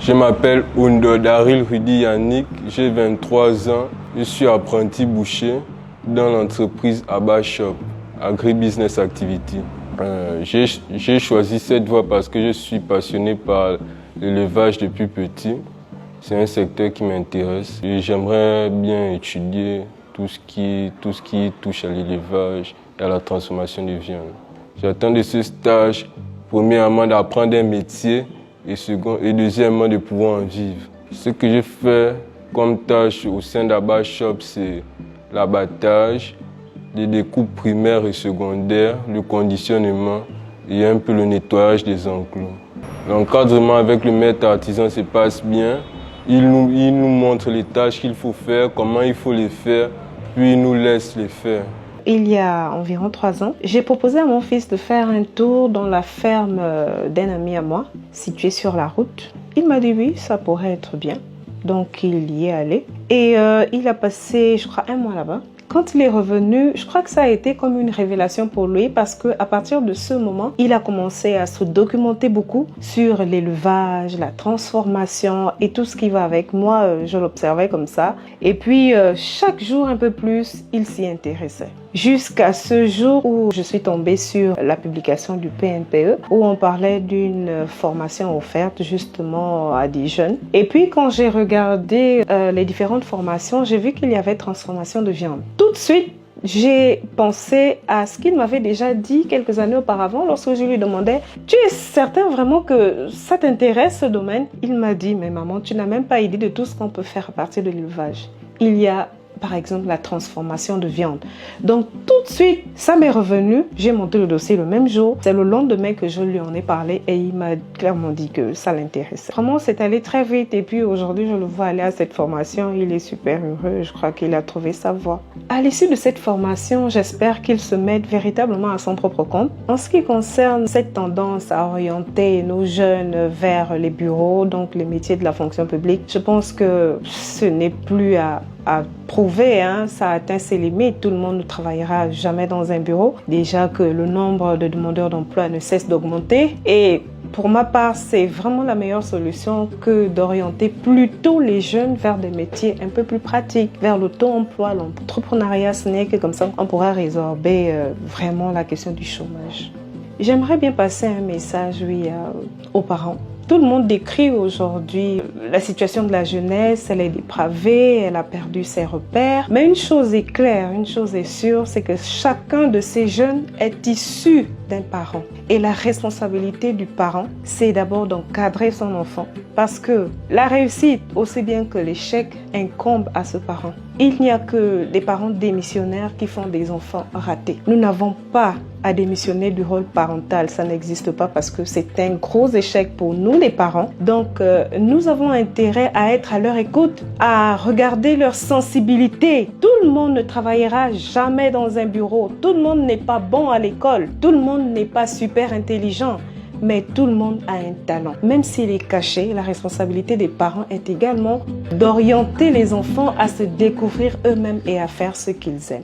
Je m'appelle Oundo Daril Rudi Yannick, j'ai 23 ans, je suis apprenti boucher dans l'entreprise Abba Shop, Agribusiness Activity. J'ai choisi cette voie parce que je suis passionné par l'élevage depuis petit. C'est un secteur qui m'intéresse et j'aimerais bien étudier tout ce qui touche à l'élevage et à la transformation de viande. J'attends de ce stage, premièrement, d'apprendre un métier et deuxièmement, de pouvoir en vivre. Ce que j'ai fait comme tâche au sein d'Abba Shop, c'est l'abattage, les découpes primaires et secondaires, le conditionnement et un peu le nettoyage des enclos. L'encadrement avec le maître artisan se passe bien. Il nous montre les tâches qu'il faut faire, comment il faut les faire, puis il nous laisse les faire. Il y a environ 3 ans, j'ai proposé à mon fils de faire un tour dans la ferme d'un ami à moi, située sur la route. Il m'a dit oui, ça pourrait être bien. Donc il y est allé et il a passé, je crois, 1 mois là-bas. Quand il est revenu, je crois que ça a été comme une révélation pour lui parce qu'à partir de ce moment, il a commencé à se documenter beaucoup sur l'élevage, la transformation et tout ce qui va avec. Moi, je l'observais comme ça. Et puis, chaque jour un peu plus, il s'y intéressait. Jusqu'à ce jour où je suis tombée sur la publication du PNPE où on parlait d'une formation offerte justement à des jeunes. Et puis quand j'ai regardé les différentes formations, j'ai vu qu'il y avait transformation de viande. Tout de suite, j'ai pensé à ce qu'il m'avait déjà dit quelques années auparavant lorsque je lui demandais « Tu es certain vraiment que ça t'intéresse ce domaine ?» Il m'a dit « Mais maman, tu n'as même pas idée de tout ce qu'on peut faire à partir de l'élevage. Il y a par exemple la transformation de viande. » Donc tout de suite, ça m'est revenu. J'ai monté le dossier le même jour. C'est le lendemain que je lui en ai parlé et il m'a clairement dit que ça l'intéressait. Vraiment, c'est allé très vite et puis aujourd'hui, je le vois aller à cette formation. Il est super heureux. Je crois qu'il a trouvé sa voie. À l'issue de cette formation, j'espère qu'il se mette véritablement à son propre compte. En ce qui concerne cette tendance à orienter nos jeunes vers les bureaux, donc les métiers de la fonction publique, je pense que ce n'est plus à prouver, ça atteint ses limites. Tout le monde ne travaillera jamais dans un bureau. Déjà que le nombre de demandeurs d'emploi ne cesse d'augmenter. Et pour ma part, c'est vraiment la meilleure solution que d'orienter plutôt les jeunes vers des métiers un peu plus pratiques, vers l'auto-emploi, l'entrepreneuriat. Ce n'est que comme ça qu'on pourra résorber vraiment la question du chômage. J'aimerais bien passer un message, aux parents. Tout le monde décrit aujourd'hui la situation de la jeunesse, elle est dépravée, elle a perdu ses repères. Mais une chose est claire, une chose est sûre, c'est que chacun de ces jeunes est issu d'un parent. Et la responsabilité du parent, c'est d'abord d'encadrer son enfant. Parce que la réussite, aussi bien que l'échec, incombe à ce parent. Il n'y a que des parents démissionnaires qui font des enfants ratés. Nous n'avons pas à démissionner du rôle parental, ça n'existe pas parce que c'est un gros échec pour nous les parents. Donc nous avons intérêt à être à leur écoute, à regarder leur sensibilité. Tout le monde ne travaillera jamais dans un bureau, tout le monde n'est pas bon à l'école, tout le monde n'est pas super intelligent. Mais tout le monde a un talent. Même s'il est caché, la responsabilité des parents est également d'orienter les enfants à se découvrir eux-mêmes et à faire ce qu'ils aiment.